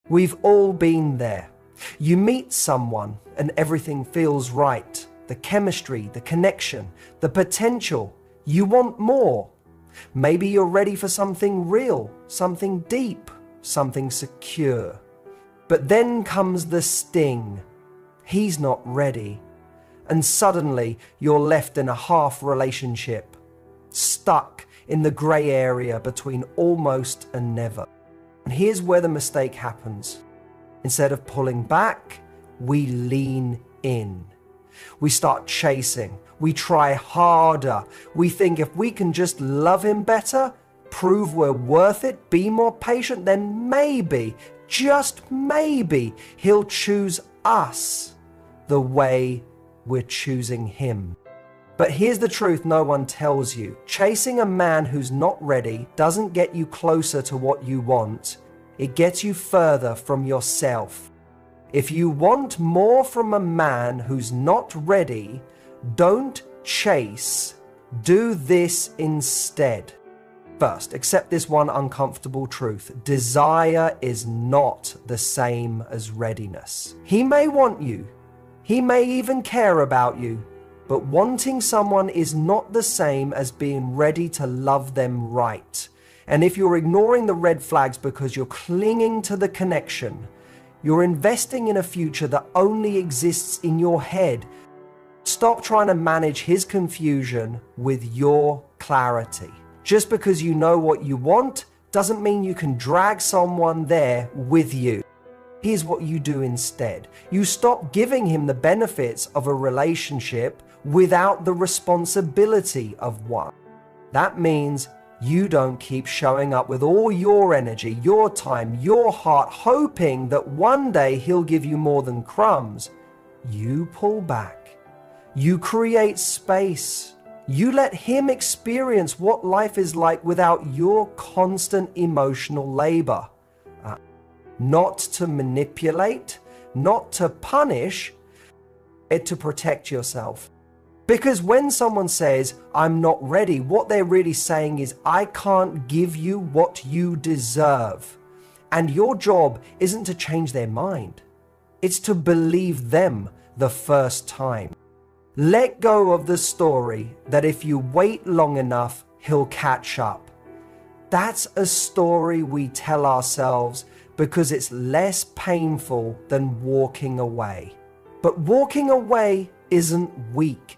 We've all been there. You meet someone and everything feels right. The chemistry, the connection, the potential. You want more. Maybe you're ready for something real, something deep, something secure. But then comes the sting. He's not ready. And suddenly you're left in a half relationship, stuck in the grey area between almost and never. And here's where the mistake happens. Instead of pulling back, we lean in. We start chasing. We try harder. We think if we can just love him better, prove we're worth it, be more patient, then maybe, just maybe, he'll choose us the way we're choosing him. But here's the truth no one tells you. Chasing a man who's not ready doesn't get you closer to what you want. It gets you further from yourself. If you want more from a man who's not ready, don't chase. Do this instead. First, accept this one uncomfortable truth. Desire is not the same as readiness. He may want you. He may even care about you. But wanting someone is not the same as being ready to love them right. And if you're ignoring the red flags because you're clinging to the connection, you're investing in a future that only exists in your head. Stop trying to manage his confusion with your clarity. Just because you know what you want doesn't mean you can drag someone there with you. Here's what you do instead. You stop giving him the benefits of a relationship without the responsibility of one. That means you don't keep showing up with all your energy, your time, your heart, hoping that one day he'll give you more than crumbs. You pull back. You create space. You let him experience what life is like without your constant emotional labor. Not to manipulate, not to punish, but to protect yourself. Because when someone says, I'm not ready, what they're really saying is, I can't give you what you deserve. And your job isn't to change their mind. It's to believe them the first time. Let go of the story that if you wait long enough, he'll catch up. That's a story we tell ourselves because it's less painful than walking away. But walking away isn't weak.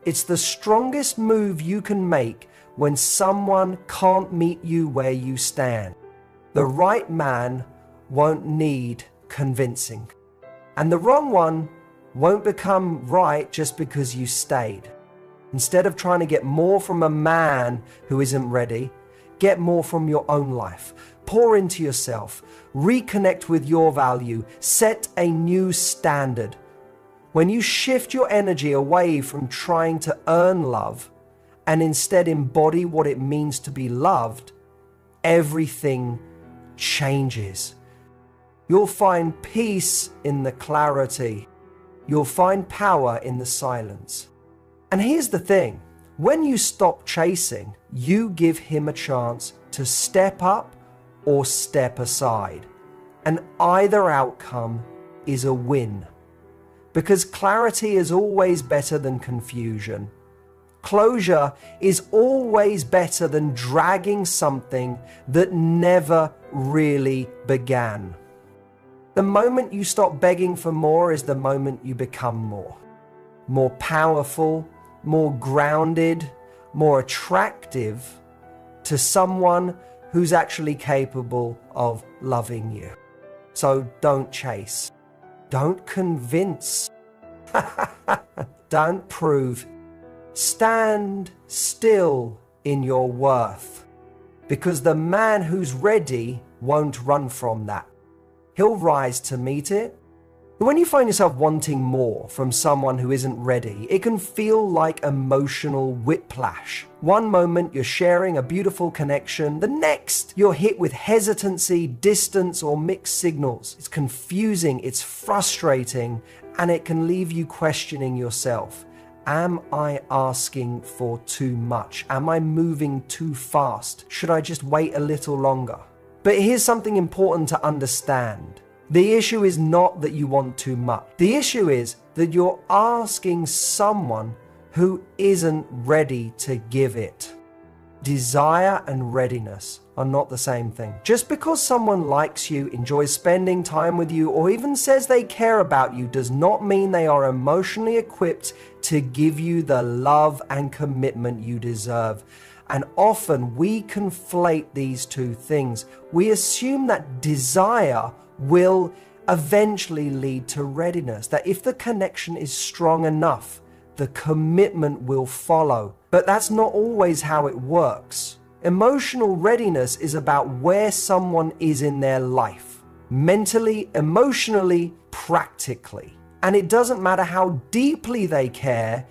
It's the strongest move you can make when someone can't meet you where you stand. The right man won't need convincing. And the wrong one won't become right just because you stayed. Instead of trying to get more from a man who isn't ready, get more from your own life. Pour into yourself. Reconnect with your value. Set a new standard. When you shift your energy away from trying to earn love and instead embody what it means to be loved, everything changes. You'll find peace in the clarity. You'll find power in the silence. And here's the thing. When you stop chasing, you give him a chance to step up or step aside. And either outcome is a win. Because clarity is always better than confusion. Closure is always better than dragging something that never really began. The moment you stop begging for more is the moment you become more. More powerful, more grounded, more attractive to someone who's actually capable of loving you. So don't chase. Don't convince. Don't prove. Stand still in your worth. Because the man who's ready won't run from that. He'll rise to meet it. When you find yourself wanting more from someone who isn't ready, it can feel like emotional whiplash. One moment you're sharing a beautiful connection, the next you're hit with hesitancy, distance, or mixed signals. It's confusing, it's frustrating, and it can leave you questioning yourself. Am I asking for too much? Am I moving too fast? Should I just wait a little longer? But here's something important to understand. The issue is not that you want too much. The issue is that you're asking someone who isn't ready to give it. Desire and readiness are not the same thing. Just because someone likes you, enjoys spending time with you, or even says they care about you does not mean they are emotionally equipped to give you the love and commitment you deserve. And often we conflate these two things. We assume that desire will eventually lead to readiness, that if the connection is strong enough, the commitment will follow. But that's not always how it works. Emotional readiness is about where someone is in their life, mentally, emotionally, practically. And it doesn't matter how deeply they care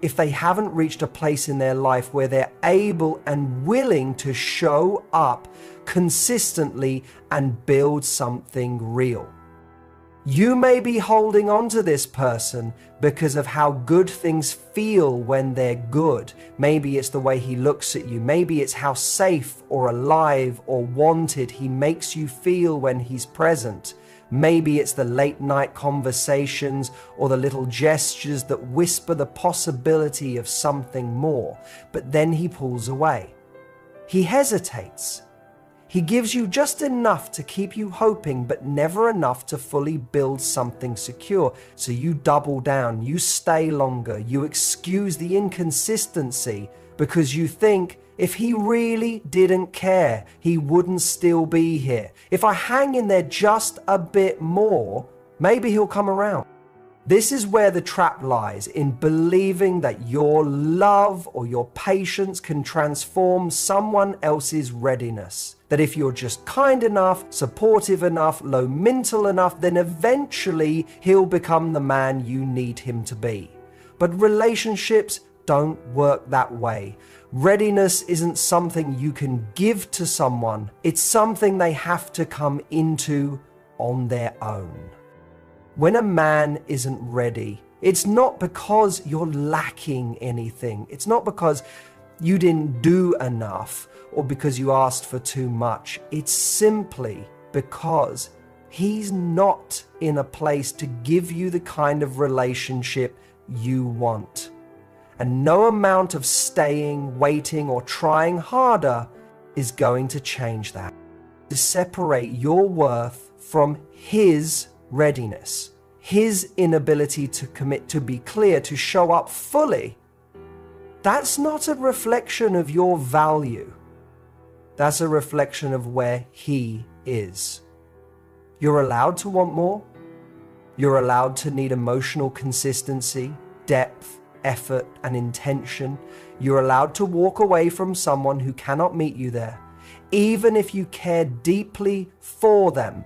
if they haven't reached a place in their life where they're able and willing to show up consistently and build something real. You may be holding on to this person because of how good things feel when they're good. Maybe it's the way he looks at you. Maybe it's how safe or alive or wanted he makes you feel when he's present. Maybe it's the late night conversations or the little gestures that whisper the possibility of something more. But then he pulls away. He hesitates. He gives you just enough to keep you hoping, but never enough to fully build something secure. So you double down, you stay longer, you excuse the inconsistency because you think if he really didn't care, he wouldn't still be here. If I hang in there just a bit more, maybe he'll come around. This is where the trap lies, in believing that your love or your patience can transform someone else's readiness. That if you're just kind enough, supportive enough, low mental enough, then eventually he'll become the man you need him to be. But relationships don't work that way. Readiness isn't something you can give to someone. It's something they have to come into on their own. When a man isn't ready, it's not because you're lacking anything. It's not because you didn't do enough or because you asked for too much. It's simply because he's not in a place to give you the kind of relationship you want. And no amount of staying, waiting, or trying harder is going to change that. To separate your worth from his readiness, his inability to commit, to be clear, to show up fully, that's not a reflection of your value. That's a reflection of where he is. You're allowed to want more. You're allowed to need emotional consistency, depth, effort, and intention. You're allowed to walk away from someone who cannot meet you there, even if you care deeply for them.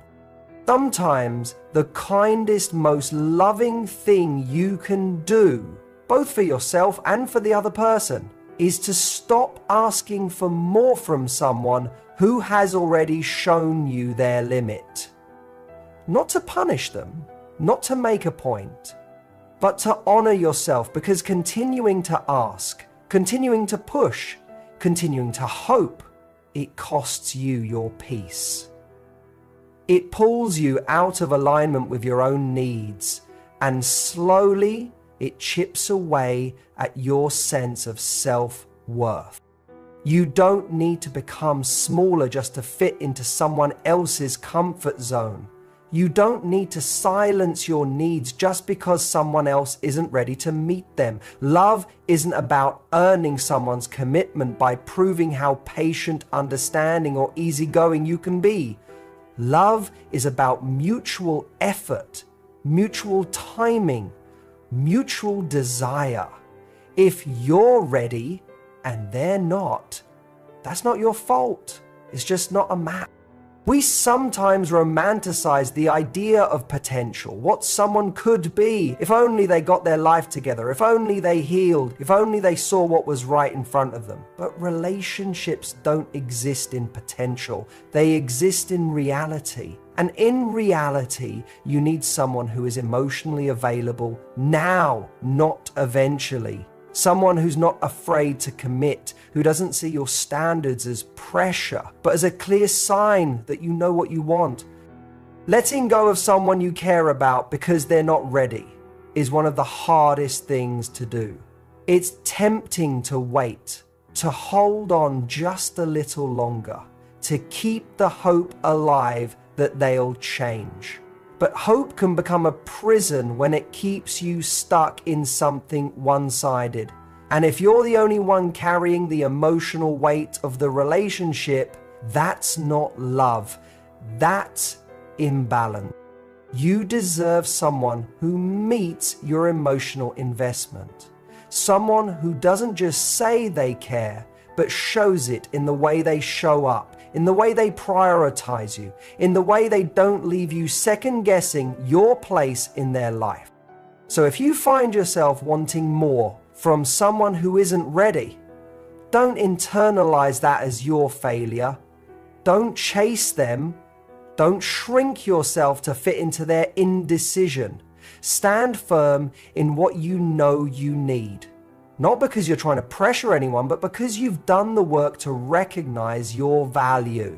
Sometimes the kindest, most loving thing you can do, both for yourself and for the other person, is to stop asking for more from someone who has already shown you their limit. Not to punish them, not to make a point, but to honor yourself, because continuing to ask, continuing to push, continuing to hope, it costs you your peace. It pulls you out of alignment with your own needs, and slowly it chips away at your sense of self-worth. You don't need to become smaller just to fit into someone else's comfort zone. You don't need to silence your needs just because someone else isn't ready to meet them. Love isn't about earning someone's commitment by proving how patient, understanding, or easygoing you can be. Love is about mutual effort, mutual timing, mutual desire. If you're ready and they're not, that's not your fault. It's just not a match. We sometimes romanticize the idea of potential, what someone could be, if only they got their life together, if only they healed, if only they saw what was right in front of them. But relationships don't exist in potential, they exist in reality. And in reality, you need someone who is emotionally available now, not eventually. Someone who's not afraid to commit, who doesn't see your standards as pressure, but as a clear sign that you know what you want. Letting go of someone you care about because they're not ready is one of the hardest things to do. It's tempting to wait, to hold on just a little longer, to keep the hope alive that they'll change. But hope can become a prison when it keeps you stuck in something one-sided. And if you're the only one carrying the emotional weight of the relationship, that's not love. That's imbalance. You deserve someone who meets your emotional investment. Someone who doesn't just say they care, but shows it in the way they show up, in the way they prioritize you, in the way they don't leave you second-guessing your place in their life. So if you find yourself wanting more from someone who isn't ready, don't internalize that as your failure. Don't chase them. Don't shrink yourself to fit into their indecision. Stand firm in what you know you need. Not because you're trying to pressure anyone, but because you've done the work to recognize your value.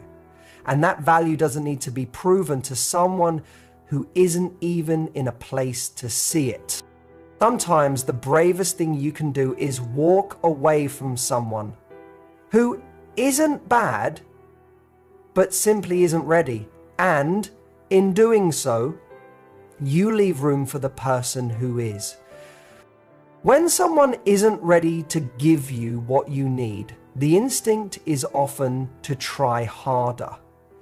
And that value doesn't need to be proven to someone who isn't even in a place to see it. Sometimes the bravest thing you can do is walk away from someone who isn't bad, but simply isn't ready. And in doing so, you leave room for the person who is. When someone isn't ready to give you what you need, the instinct is often to try harder.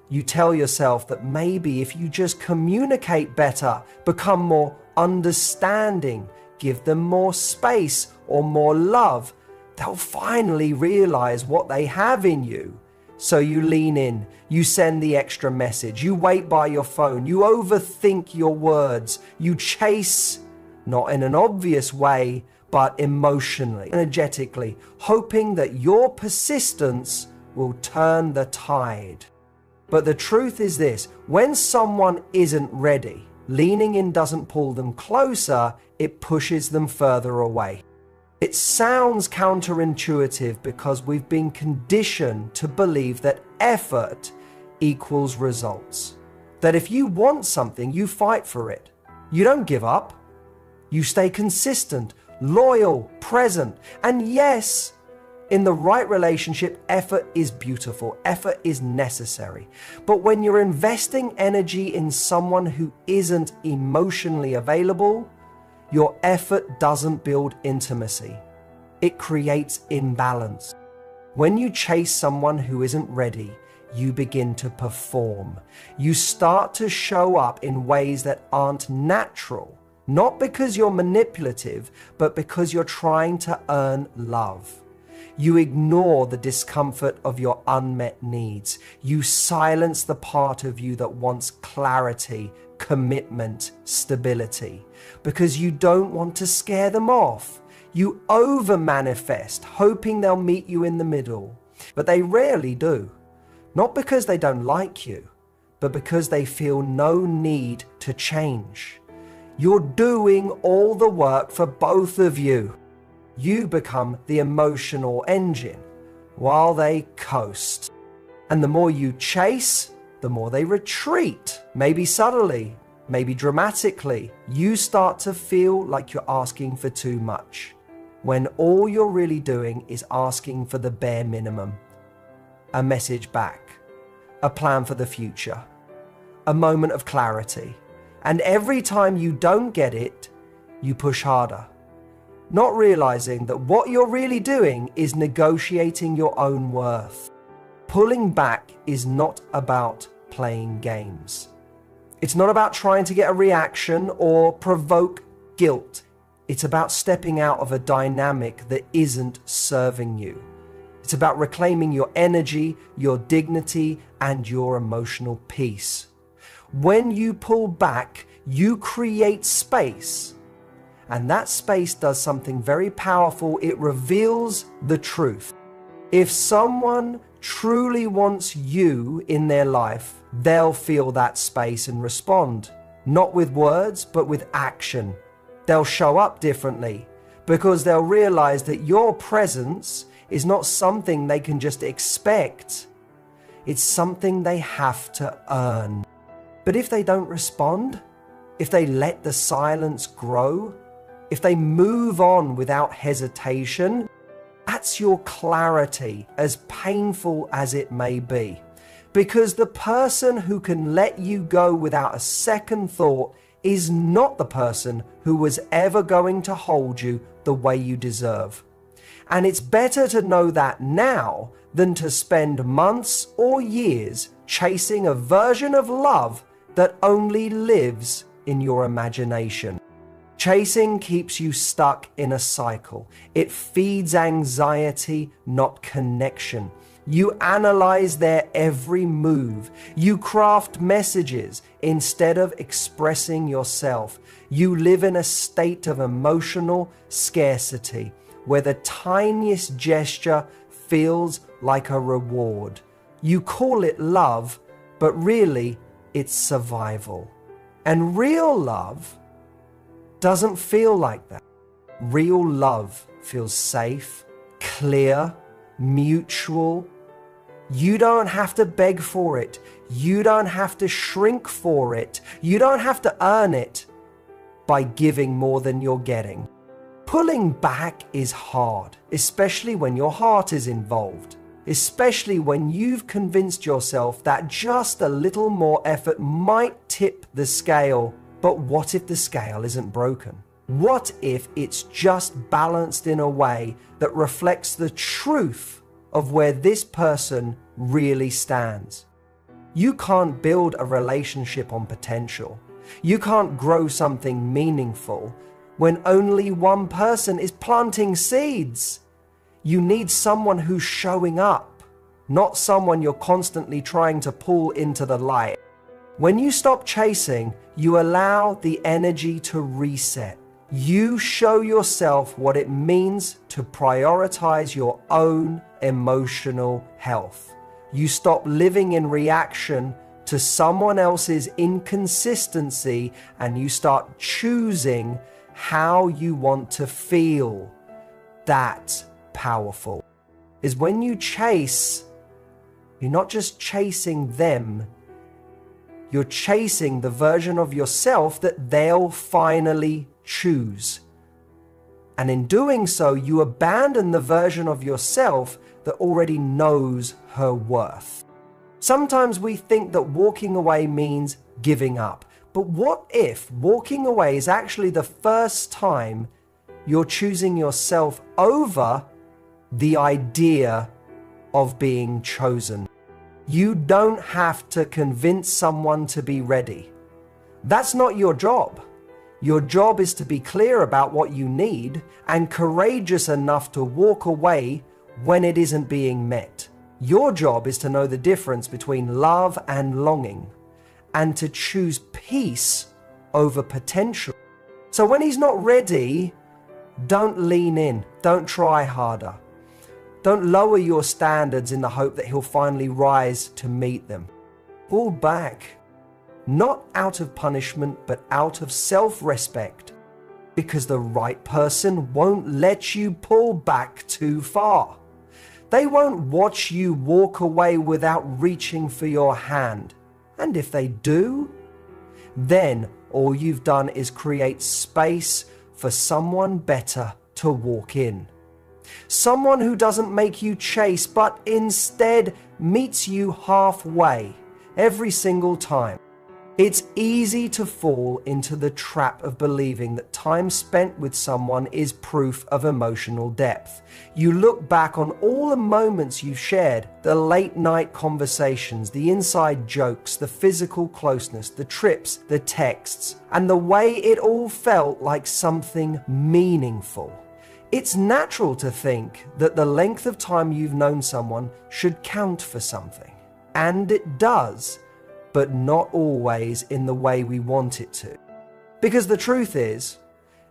You tell yourself that maybe if you just communicate better, become more understanding, give them more space or more love, they'll finally realize what they have in you. So you lean in, you send the extra message, you wait by your phone, you overthink your words, you chase, not in an obvious way, but emotionally, energetically, hoping that your persistence will turn the tide. But the truth is this, when someone isn't ready, leaning in doesn't pull them closer, it pushes them further away. It sounds counterintuitive because we've been conditioned to believe that effort equals results. That if you want something, you fight for it. You don't give up. You stay consistent, loyal, present. And yes, in the right relationship, effort is beautiful. Effort is necessary. But when you're investing energy in someone who isn't emotionally available, your effort doesn't build intimacy. It creates imbalance. When you chase someone who isn't ready, you begin to perform. You start to show up in ways that aren't natural, not because you're manipulative, but because you're trying to earn love. You ignore the discomfort of your unmet needs. You silence the part of you that wants clarity, commitment, stability, because you don't want to scare them off. You over-manifest, hoping they'll meet you in the middle, but they rarely do. Not because they don't like you, but because they feel no need to change. You're doing all the work for both of you. You become the emotional engine while they coast. And the more you chase, the more they retreat. Maybe subtly, maybe dramatically. You start to feel like you're asking for too much, when all you're really doing is asking for the bare minimum. A message back, a plan for the future, a moment of clarity. And every time you don't get it, you push harder, not realizing that what you're really doing is negotiating your own worth. Pulling back is not about playing games. It's not about trying to get a reaction or provoke guilt. It's about stepping out of a dynamic that isn't serving you. It's about reclaiming your energy, your dignity, and your emotional peace. When you pull back, you create space. And that space does something very powerful. It reveals the truth. If someone truly wants you in their life, they'll feel that space and respond. Not with words, but with action. They'll show up differently because they'll realize that your presence is not something they can just expect. It's something they have to earn. But if they don't respond, if they let the silence grow, if they move on without hesitation, that's your clarity, as painful as it may be. Because the person who can let you go without a second thought is not the person who was ever going to hold you the way you deserve. And it's better to know that now than to spend months or years chasing a version of love that only lives in your imagination. Chasing keeps you stuck in a cycle. It feeds anxiety, not connection. You analyze their every move. You craft messages instead of expressing yourself. You live in a state of emotional scarcity where the tiniest gesture feels like a reward. You call it love, but really it's survival. And real love doesn't feel like that. Real love feels safe, clear, mutual. You don't have to beg for it. You don't have to shrink for it. You don't have to earn it by giving more than you're getting. Pulling back is hard, especially when your heart is involved, especially when you've convinced yourself that just a little more effort might tip the scale. But what if the scale isn't broken? What if it's just balanced in a way that reflects the truth of where this person really stands? You can't build a relationship on potential. You can't grow something meaningful when only one person is planting seeds. You need someone who's showing up, not someone you're constantly trying to pull into the light. When you stop chasing, you allow the energy to reset. You show yourself what it means to prioritize your own emotional health. You stop living in reaction to someone else's inconsistency and you start choosing how you want to feel. That's powerful. Is when you chase, you're not just chasing them, you're chasing the version of yourself that they'll finally choose. And in doing so, you abandon the version of yourself that already knows her worth. Sometimes we think that walking away means giving up. But what if walking away is actually the first time you're choosing yourself over the idea of being chosen? You don't have to convince someone to be ready. That's not your job. Your job is to be clear about what you need and courageous enough to walk away when it isn't being met. Your job is to know the difference between love and longing and to choose peace over potential. So when he's not ready, don't lean in. Don't try harder. Don't lower your standards in the hope that he'll finally rise to meet them. Pull back, not out of punishment, but out of self-respect, because the right person won't let you pull back too far. They won't watch you walk away without reaching for your hand. And if they do, then all you've done is create space for someone better to walk in. Someone who doesn't make you chase, but instead meets you halfway every single time. It's easy to fall into the trap of believing that time spent with someone is proof of emotional depth. You look back on all the moments you've shared, the late night conversations, the inside jokes, the physical closeness, the trips, the texts, and the way it all felt like something meaningful. It's natural to think that the length of time you've known someone should count for something. And it does, but not always in the way we want it to. Because the truth is,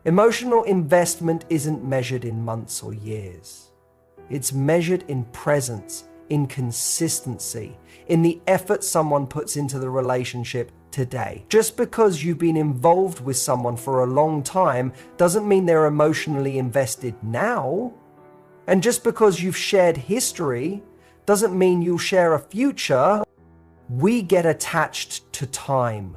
emotional investment isn't measured in months or years. It's measured in presence, in consistency, in the effort someone puts into the relationship today. Just because you've been involved with someone for a long time doesn't mean they're emotionally invested now. And just because you've shared history doesn't mean you'll share a future. We get attached to time.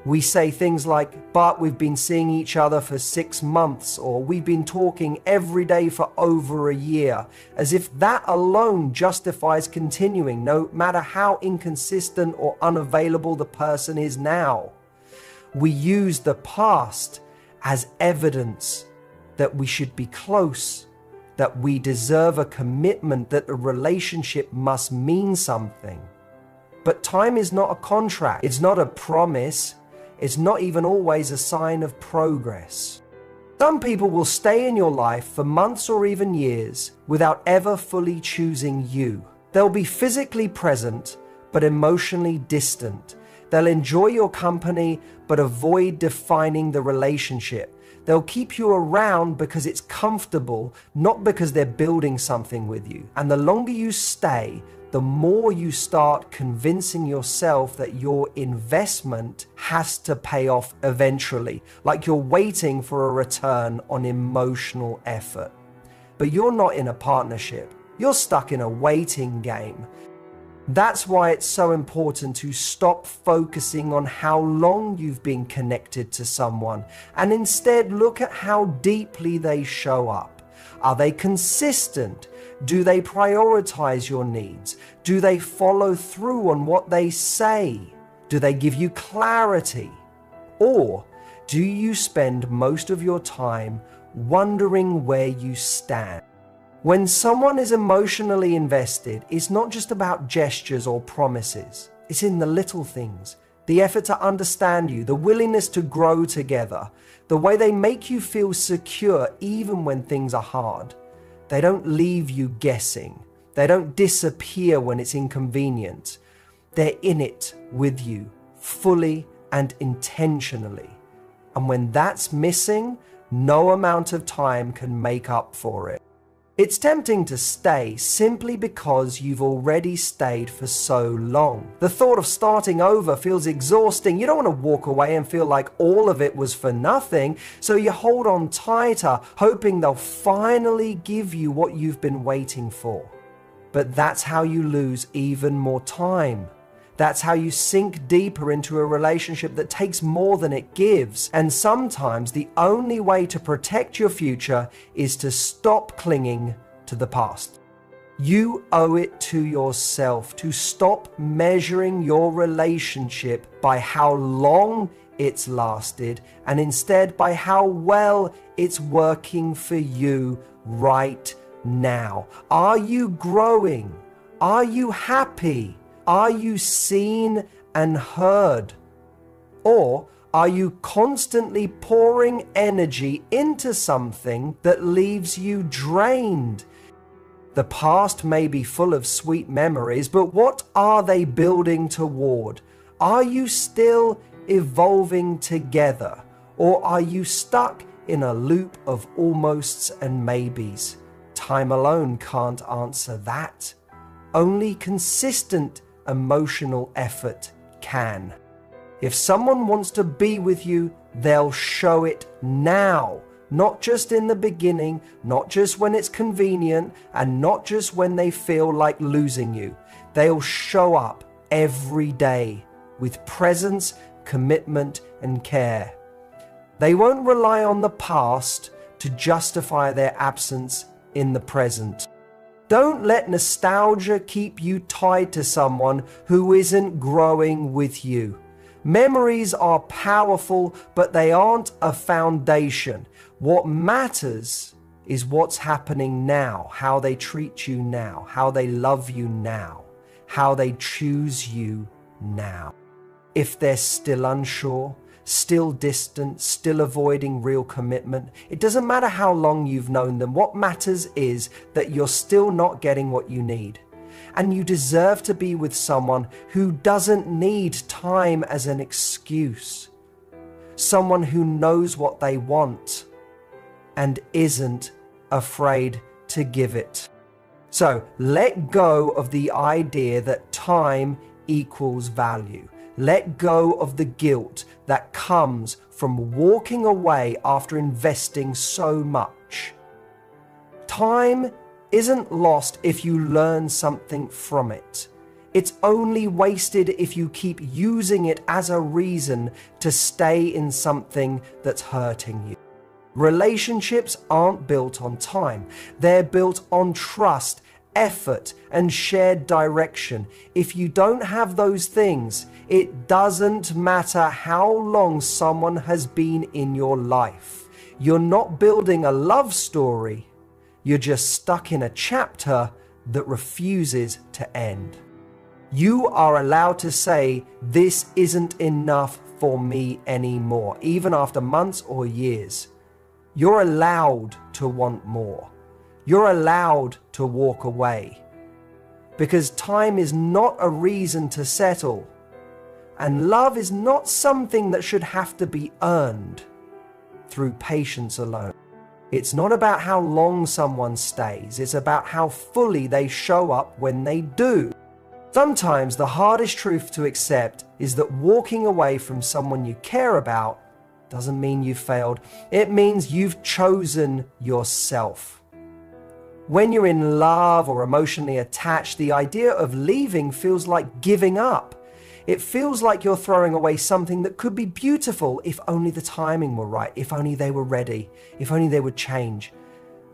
We say things like, but we've been seeing each other for 6 months, or we've been talking every day for over a year, as if that alone justifies continuing, no matter how inconsistent or unavailable the person is now. We use the past as evidence that we should be close, that we deserve a commitment, that the relationship must mean something. But time is not a contract. It's not a promise. It's not even always a sign of progress. Some people will stay in your life for months or even years without ever fully choosing you. They'll be physically present, but emotionally distant. They'll enjoy your company, but avoid defining the relationship. They'll keep you around because it's comfortable, not because they're building something with you. And the longer you stay, the more you start convincing yourself that your investment has to pay off eventually, like you're waiting for a return on emotional effort. But you're not in a partnership. You're stuck in a waiting game. That's why it's so important to stop focusing on how long you've been connected to someone and instead look at how deeply they show up. Are they consistent? Do they prioritize your needs? Do they follow through on what they say? Do they give you clarity? Or do you spend most of your time wondering where you stand? When someone is emotionally invested, it's not just about gestures or promises. It's in the little things, the effort to understand you, the willingness to grow together, the way they make you feel secure even when things are hard. They don't leave you guessing. They don't disappear when it's inconvenient. They're in it with you, fully and intentionally. And when that's missing, no amount of time can make up for it. It's tempting to stay simply because you've already stayed for so long. The thought of starting over feels exhausting. You don't want to walk away and feel like all of it was for nothing, so you hold on tighter, hoping they'll finally give you what you've been waiting for. But that's how you lose even more time. That's how you sink deeper into a relationship that takes more than it gives. And sometimes the only way to protect your future is to stop clinging to the past. You owe it to yourself to stop measuring your relationship by how long it's lasted and instead by how well it's working for you right now. Are you growing? Are you happy? Are you seen and heard? Or are you constantly pouring energy into something that leaves you drained? The past may be full of sweet memories, but what are they building toward? Are you still evolving together? Or are you stuck in a loop of almosts and maybes? Time alone can't answer that. Only consistent emotional effort can. If someone wants to be with you, they'll show it now, not just in the beginning, not just when it's convenient, and not just when they feel like losing you. They'll show up every day with presence, commitment, and care. They won't rely on the past to justify their absence in the present. Don't let nostalgia keep you tied to someone who isn't growing with you. Memories are powerful, but they aren't a foundation. What matters is what's happening now, how they treat you now, how they love you now, how they choose you now. If they're still unsure, still distant, still avoiding real commitment, it doesn't matter how long you've known them. What matters is that you're still not getting what you need. And you deserve to be with someone who doesn't need time as an excuse. Someone who knows what they want and isn't afraid to give it. So let go of the idea that time equals value. Let go of the guilt that comes from walking away after investing so much. Time isn't lost if you learn something from it. It's only wasted if you keep using it as a reason to stay in something that's hurting you. Relationships aren't built on time. They're built on trust, effort, and shared direction. If you don't have those things, it doesn't matter how long someone has been in your life. You're not building a love story. You're just stuck in a chapter that refuses to end. You are allowed to say, this isn't enough for me anymore, even after months or years. You're allowed to want more. You're allowed to walk away. Because time is not a reason to settle. And love is not something that should have to be earned through patience alone. It's not about how long someone stays. It's about how fully they show up when they do. Sometimes the hardest truth to accept is that walking away from someone you care about doesn't mean you failed. It means you've chosen yourself. When you're in love or emotionally attached, the idea of leaving feels like giving up. It feels like you're throwing away something that could be beautiful if only the timing were right, if only they were ready, if only they would change.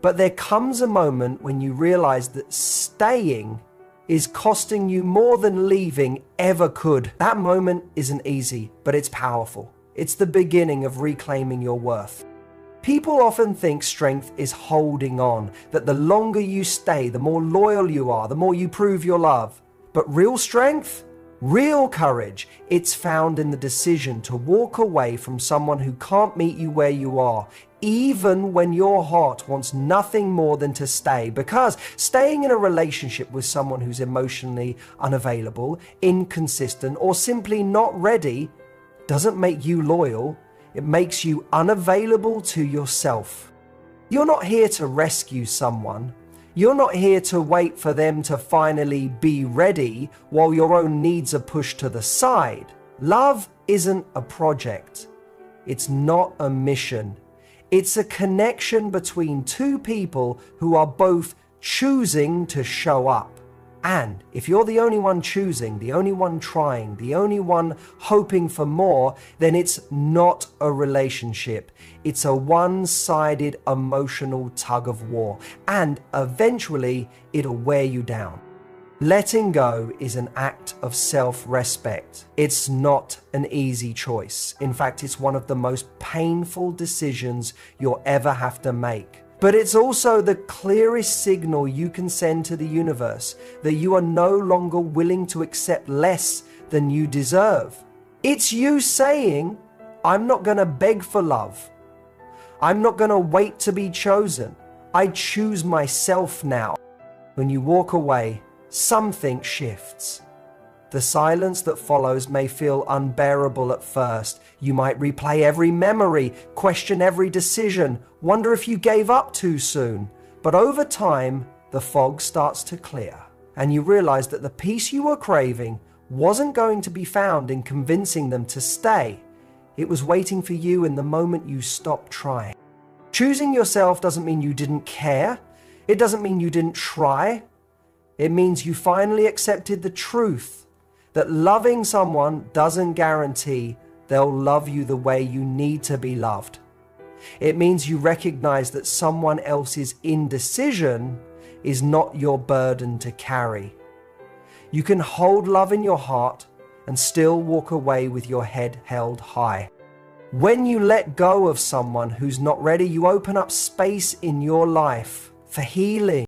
But there comes a moment when you realize that staying is costing you more than leaving ever could. That moment isn't easy, but it's powerful. It's the beginning of reclaiming your worth. People often think strength is holding on, that the longer you stay, the more loyal you are, the more you prove your love. But real strength, real courage, it's found in the decision to walk away from someone who can't meet you where you are, even when your heart wants nothing more than to stay. Because staying in a relationship with someone who's emotionally unavailable, inconsistent, or simply not ready doesn't make you loyal. It makes you unavailable to yourself. You're not here to rescue someone. You're not here to wait for them to finally be ready while your own needs are pushed to the side. Love isn't a project. It's not a mission. It's a connection between two people who are both choosing to show up. And if you're the only one choosing, the only one trying, the only one hoping for more, then it's not a relationship. It's a one-sided emotional tug of war. And eventually, it'll wear you down. Letting go is an act of self-respect. It's not an easy choice. In fact, it's one of the most painful decisions you'll ever have to make. But it's also the clearest signal you can send to the universe that you are no longer willing to accept less than you deserve. It's you saying, I'm not going to beg for love. I'm not going to wait to be chosen. I choose myself now. When you walk away, something shifts. The silence that follows may feel unbearable at first. You might replay every memory, question every decision, wonder if you gave up too soon. But over time, the fog starts to clear, and you realize that the peace you were craving wasn't going to be found in convincing them to stay. It was waiting for you in the moment you stopped trying. Choosing yourself doesn't mean you didn't care. It doesn't mean you didn't try. It means you finally accepted the truth that loving someone doesn't guarantee they'll love you the way you need to be loved. It means you recognize that someone else's indecision is not your burden to carry. You can hold love in your heart and still walk away with your head held high. When you let go of someone who's not ready, you open up space in your life for healing.